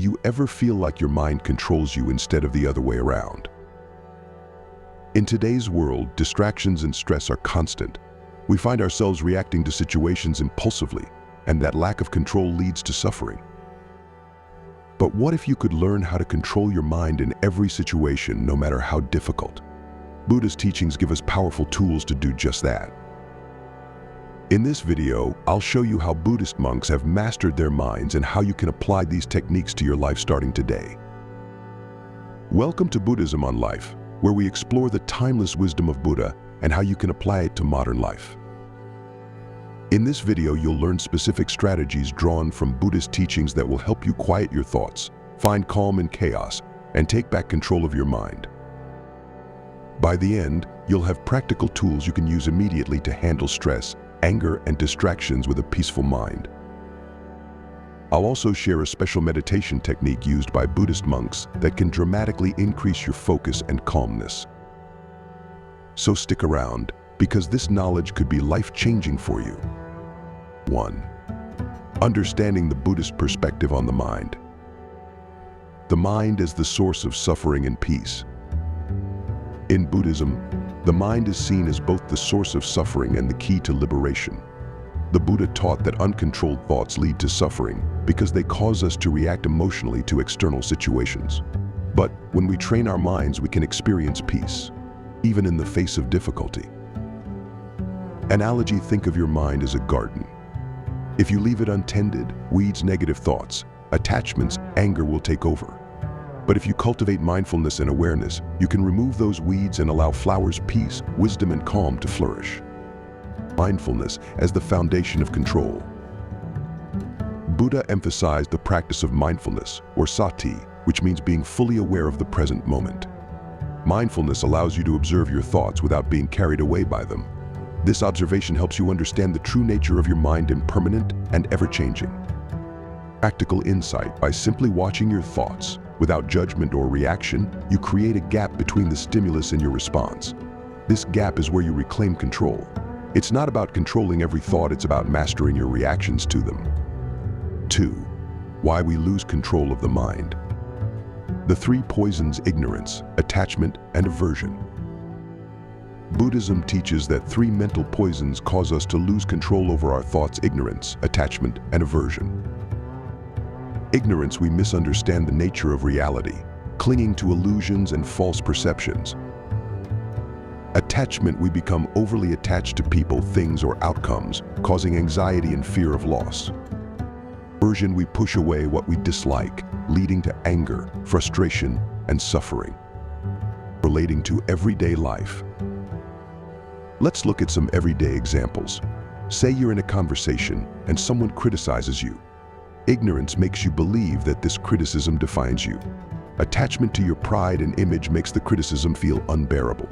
you ever feel like your mind controls you instead of the other way around? In today's world, distractions and stress are constant. We find ourselves reacting to situations impulsively, and that lack of control leads to suffering. But what if you could learn how to control your mind in every situation, no matter how difficult? Buddhist teachings give us powerful tools to do just that. In this video, I'll show you how Buddhist monks have mastered their minds and how you can apply these techniques to your life starting today. Welcome to Buddhism on Life, where we explore the timeless wisdom of Buddha and how you can apply it to modern life. In this video, you'll learn specific strategies drawn from Buddhist teachings that will help you quiet your thoughts, find calm in chaos, and take back control of your mind. By the end, you'll have practical tools you can use immediately to handle stress, anger, and distractions with a peaceful mind. I'll also share a special meditation technique used by Buddhist monks that can dramatically increase your focus and calmness. So stick around, because this knowledge could be life-changing for you. 1. Understanding the Buddhist perspective on the mind. The mind is the source of suffering and peace. In Buddhism, the mind is seen as both the source of suffering and the key to liberation. The Buddha taught that uncontrolled thoughts lead to suffering because they cause us to react emotionally to external situations. But when we train our minds, we can experience peace, even in the face of difficulty. Analogy: think of your mind as a garden. If you leave it untended, weeds, negative thoughts, attachments, anger will take over. But if you cultivate mindfulness and awareness, you can remove those weeds and allow flowers, peace, wisdom, and calm to flourish. Mindfulness as the foundation of control. Buddha emphasized the practice of mindfulness, or sati, which means being fully aware of the present moment. Mindfulness allows you to observe your thoughts without being carried away by them. This observation helps you understand the true nature of your mind, impermanent and ever-changing. Practical insight: by simply watching your thoughts, without judgment or reaction, you create a gap between the stimulus and your response. This gap is where you reclaim control. It's not about controlling every thought, it's about mastering your reactions to them. 2. Why we lose control of the mind. The three poisons: ignorance, attachment, and aversion. Buddhism teaches that three mental poisons cause us to lose control over our thoughts: ignorance, attachment, and aversion. Ignorance: we misunderstand the nature of reality, clinging to illusions and false perceptions. Attachment: we become overly attached to people, things, or outcomes, causing anxiety and fear of loss. Aversion: we push away what we dislike, leading to anger, frustration, and suffering. Relating to everyday life. Let's look at some everyday examples. Say you're in a conversation and someone criticizes you. Ignorance makes you believe that this criticism defines you. Attachment to your pride and image makes the criticism feel unbearable.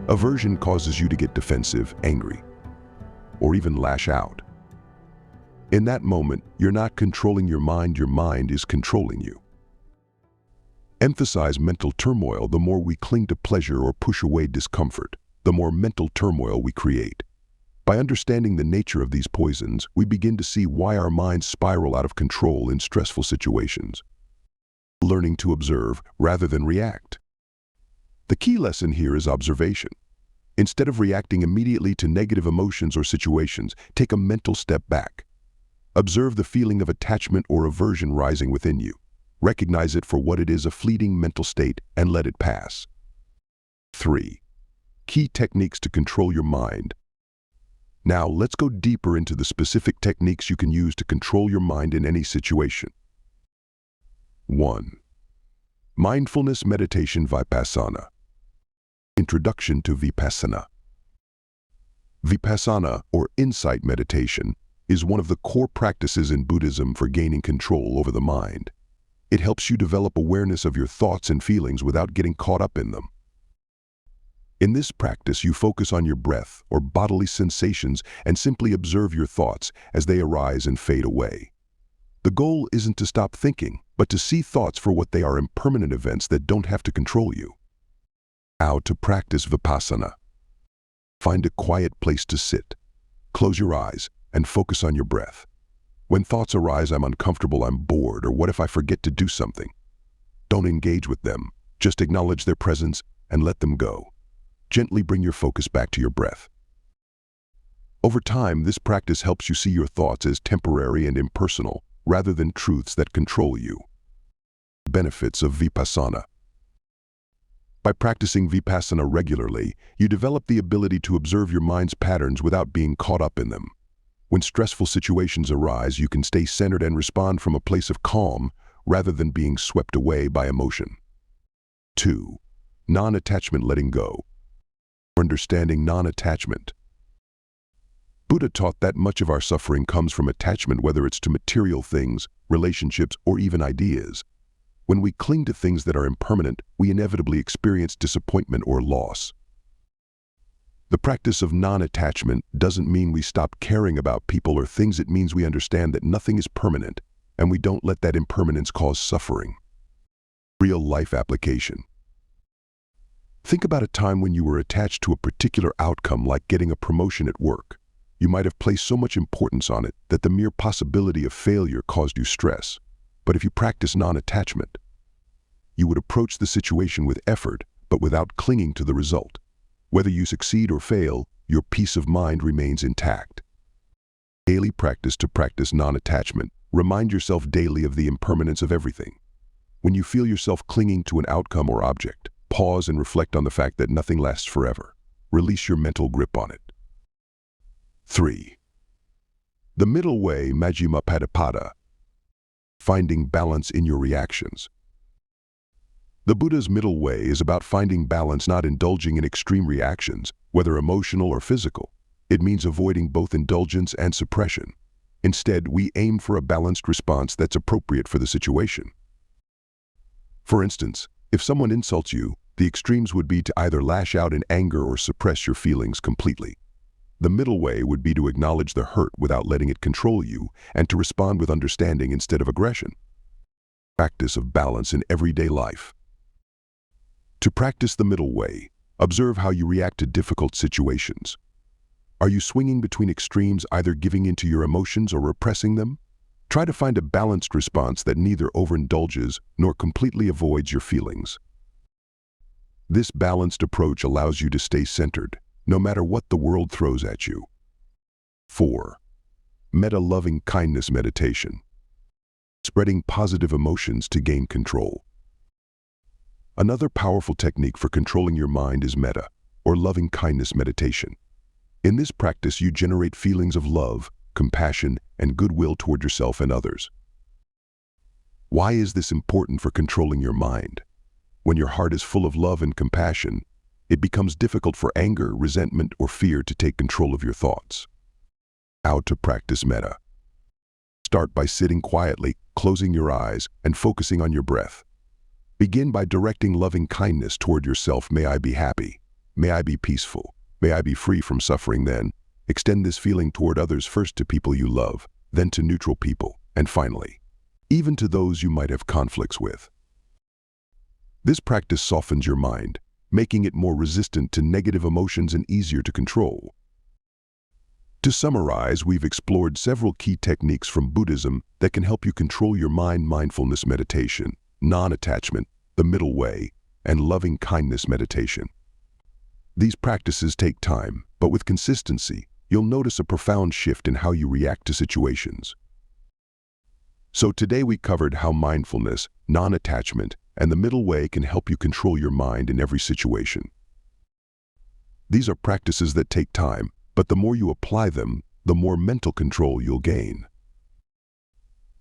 Aversion causes you to get defensive, angry, or even lash out. In that moment, you're not controlling your mind is controlling you. Emphasize mental turmoil: the more we cling to pleasure or push away discomfort, the more mental turmoil we create. By understanding the nature of these poisons, we begin to see why our minds spiral out of control in stressful situations. Learning to observe rather than react. The key lesson here is observation. Instead of reacting immediately to negative emotions or situations, take a mental step back. Observe the feeling of attachment or aversion rising within you. Recognize it for what it is: a fleeting mental state, and let it pass. 3. Key techniques to control your mind. Now, let's go deeper into the specific techniques you can use to control your mind in any situation. 1. Mindfulness meditation vipassana. Introduction to Vipassana. Vipassana, or insight meditation, is one of the core practices in Buddhism for gaining control over the mind. It helps you develop awareness of your thoughts and feelings without getting caught up in them. In this practice, you focus on your breath or bodily sensations and simply observe your thoughts as they arise and fade away. The goal isn't to stop thinking, but to see thoughts for what they are: impermanent events that don't have to control you. How to practice Vipassana. Find a quiet place to sit. Close your eyes and focus on your breath. When thoughts arise, I'm uncomfortable, I'm bored, or what if I forget to do something? Don't engage with them. Just acknowledge their presence and let them go. Gently bring your focus back to your breath. Over time, this practice helps you see your thoughts as temporary and impersonal, rather than truths that control you. Benefits of Vipassana. By practicing Vipassana regularly, you develop the ability to observe your mind's patterns without being caught up in them. When stressful situations arise, you can stay centered and respond from a place of calm, rather than being swept away by emotion. 2. Non-attachment, letting go. Understanding non-attachment. Buddha taught that much of our suffering comes from attachment, whether it's to material things, relationships, or even ideas. When we cling to things that are impermanent, we inevitably experience disappointment or loss. The practice of non-attachment doesn't mean we stop caring about people or things. It means we understand that nothing is permanent, and we don't let that impermanence cause suffering. Real-life application. Think about a time when you were attached to a particular outcome, like getting a promotion at work. You might have placed so much importance on it that the mere possibility of failure caused you stress. But if you practice non-attachment, you would approach the situation with effort, but without clinging to the result. Whether you succeed or fail, your peace of mind remains intact. Daily practice to practice non-attachment. Remind yourself daily of the impermanence of everything. When you feel yourself clinging to an outcome or object, pause and reflect on the fact that nothing lasts forever. Release your mental grip on it. 3. The middle way, Majjhima Patipada. Finding balance in your reactions. The Buddha's middle way is about finding balance, not indulging in extreme reactions, whether emotional or physical. It means avoiding both indulgence and suppression. Instead, we aim for a balanced response that's appropriate for the situation. For instance, if someone insults you, the extremes would be to either lash out in anger or suppress your feelings completely. The middle way would be to acknowledge the hurt without letting it control you, and to respond with understanding instead of aggression. Practice of balance in everyday life. To practice the middle way, observe how you react to difficult situations. Are you swinging between extremes, either giving into your emotions or repressing them? Try to find a balanced response that neither overindulges nor completely avoids your feelings. This balanced approach allows you to stay centered, no matter what the world throws at you. 4. Metta loving kindness meditation. Spreading positive emotions to gain control. Another powerful technique for controlling your mind is metta, or loving kindness meditation. In this practice, you generate feelings of love, compassion, and goodwill toward yourself and others. Why is this important for controlling your mind? When your heart is full of love and compassion, it becomes difficult for anger, resentment, or fear to take control of your thoughts. How to practice metta. Start by sitting quietly, closing your eyes, and focusing on your breath. Begin by directing loving kindness toward yourself. May I be happy. May I be peaceful. May I be free from suffering. Then, extend this feeling toward others, first to people you love, then to neutral people, and finally, even to those you might have conflicts with. This practice softens your mind, making it more resistant to negative emotions and easier to control. To summarize, we've explored several key techniques from Buddhism that can help you control your mind: mindfulness meditation, non-attachment, the middle way, and loving kindness meditation. These practices take time, but with consistency, you'll notice a profound shift in how you react to situations. So today we covered how mindfulness, non-attachment, and the middle way can help you control your mind in every situation. These are practices that take time, but the more you apply them, the more mental control you'll gain.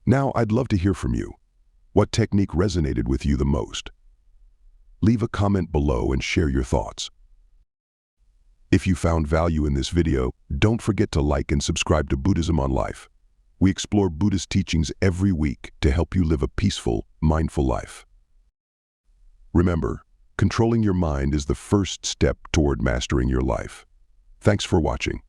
Now, I'd love to hear from you. What technique resonated with you the most? Leave a comment below and share your thoughts. If you found value in this video, don't forget to like and subscribe to Buddhism on Life. We explore Buddhist teachings every week to help you live a peaceful, mindful life. Remember, controlling your mind is the first step toward mastering your life. Thanks for watching.